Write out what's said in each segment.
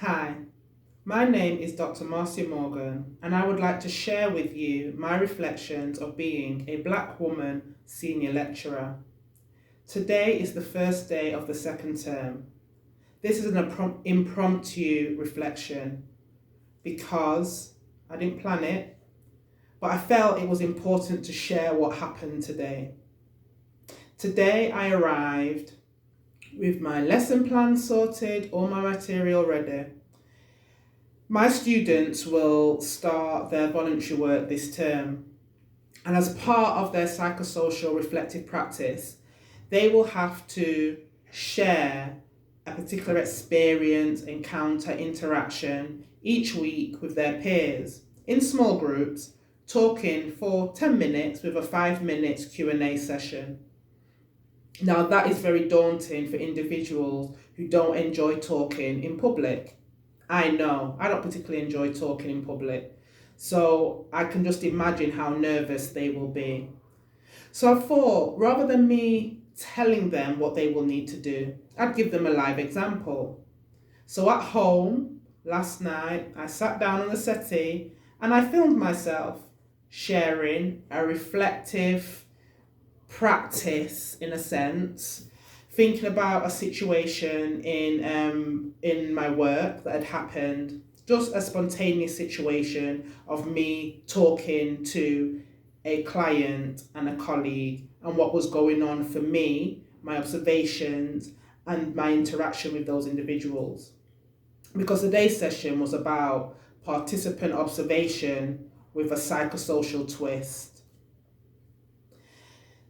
Hi, my name is Dr. Marcia Morgan, and I would like to share with you my reflections of being a Black woman senior lecturer. Today is the first day of the second term. This is an impromptu reflection because I didn't plan it, but I felt it was important to share what happened today. Today I arrived with my lesson plan sorted, all my material ready. My students will start their voluntary work this term, and as part of their psychosocial reflective practice, they will have to share a particular experience, encounter, interaction each week with their peers in small groups, talking for 10 minutes with a 5 minutes Q&A session. Now that is very daunting for individuals who don't enjoy talking in public. I know, I don't particularly enjoy talking in public, so I can just imagine how nervous they will be. So I thought, rather than me telling them what they will need to do, I'd give them a live example. So at home, last night, I sat down on the settee and I filmed myself sharing a reflective practice, in a sense, thinking about a situation in my work that had happened, just a spontaneous situation of me talking to a client and a colleague and what was going on for me, my observations and my interaction with those individuals. Because today's session was about participant observation with a psychosocial twist.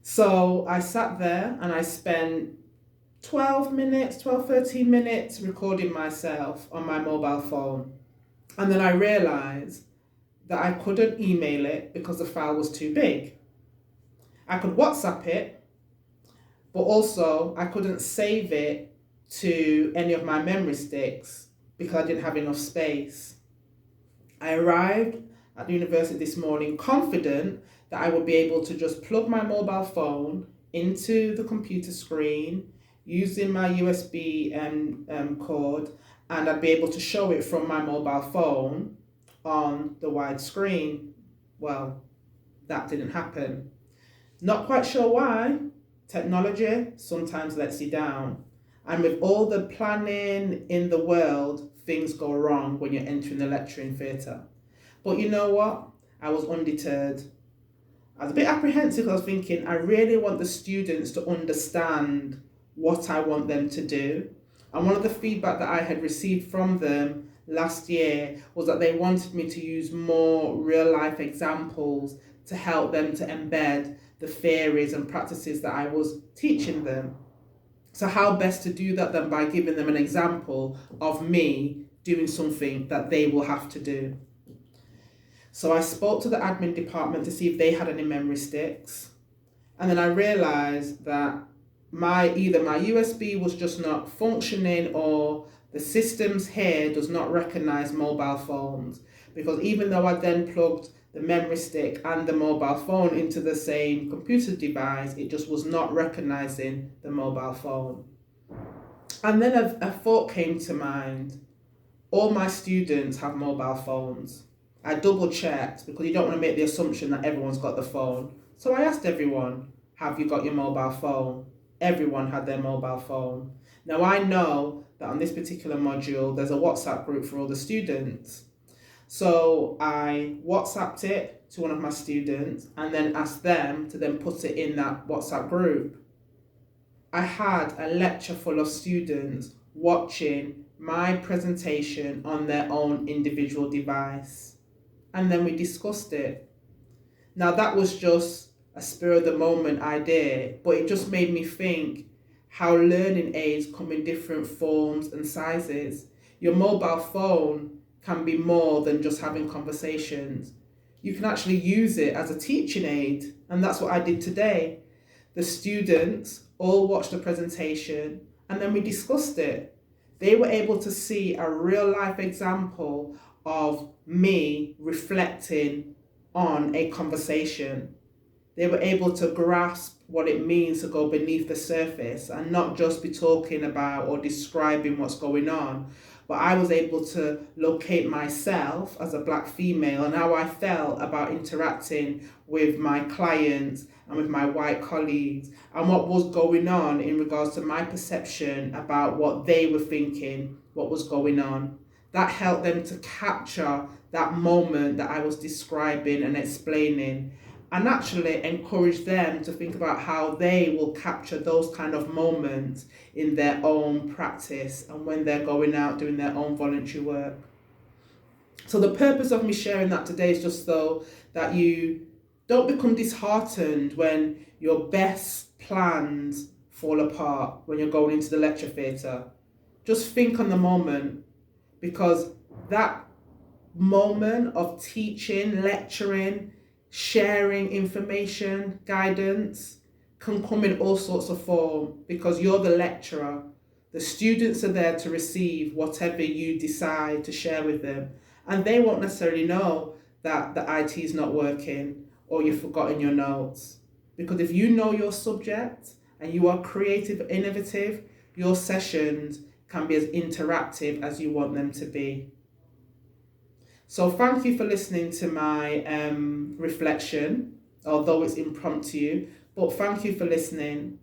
So I sat there and I spent 13 minutes recording myself on my mobile phone. And then I realized that I couldn't email it because the file was too big. I could WhatsApp it, but also I couldn't save it to any of my memory sticks because I didn't have enough space. I arrived at the university this morning confident that I would be able to just plug my mobile phone into the computer screen using my USB cord, and I'd be able to show it from my mobile phone on the wide screen. Well, that didn't happen. Not quite sure why. Technology sometimes lets you down. And with all the planning in the world, things go wrong when you're entering the lecturing theatre. But you know what? I was undeterred. I was a bit apprehensive because I was thinking, I really want the students to understand what I want them to do. And one of the feedback that I had received from them last year was that they wanted me to use more real life examples to help them to embed the theories and practices that I was teaching them. So how best to do that than by giving them an example of me doing something that they will have to do. So I spoke to the admin department to see if they had any memory sticks. And then I realized that either my USB was just not functioning or the systems here does not recognize mobile phones. Because even though I then plugged the memory stick and the mobile phone into the same computer device, it just was not recognizing the mobile phone. And then a thought came to mind. All my students have mobile phones. I double checked because you don't want to make the assumption that everyone's got the phone. So I asked everyone, have you got your mobile phone? Everyone had their mobile phone. Now I know that on this particular module, there's a WhatsApp group for all the students. So I WhatsApped it to one of my students and then asked them to then put it in that WhatsApp group. I had a lecture full of students watching my presentation on their own individual device. And then we discussed it. Now that was just a spur of the moment idea, but it just made me think how learning aids come in different forms and sizes. Your mobile phone can be more than just having conversations. You can actually use it as a teaching aid, and that's what I did today. The students all watched the presentation and then we discussed it. They were able to see a real life example of me reflecting on a conversation. They were able to grasp what it means to go beneath the surface and not just be talking about or describing what's going on, but I was able to locate myself as a black female and how I felt about interacting with my clients and with my white colleagues and what was going on in regards to my perception about what they were thinking, what was going on. That helped them to capture that moment that I was describing and explaining, and actually encourage them to think about how they will capture those kind of moments in their own practice and when they're going out doing their own voluntary work. So the purpose of me sharing that today is just so that you don't become disheartened when your best plans fall apart when you're going into the lecture theatre. Just think on the moment, because that moment of teaching, lecturing, sharing information, guidance can come in all sorts of form, because you're the lecturer. The students are there to receive whatever you decide to share with them, and they won't necessarily know that the IT is not working or you've forgotten your notes. Because if you know your subject and you are creative, innovative, your sessions can be as interactive as you want them to be. So thank you for listening to my reflection, although it's impromptu, but thank you for listening.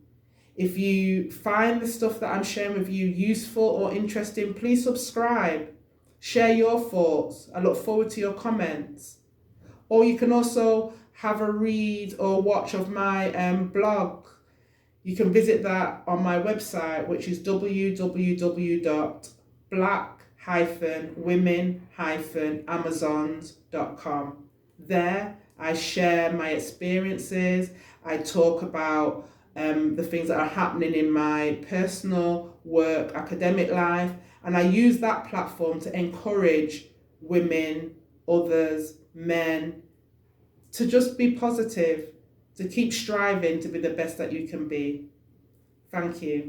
If you find the stuff that I'm sharing with you useful or interesting, please subscribe. Share your thoughts. I look forward to your comments. Or you can also have a read or watch of my blog. You can visit that on my website, which is www.black-women-amazons.com. There, I share my experiences. I talk about the things that are happening in my personal work, academic life, and I use that platform to encourage women, others, men, to just be positive, to keep striving to be the best that you can be. Thank you.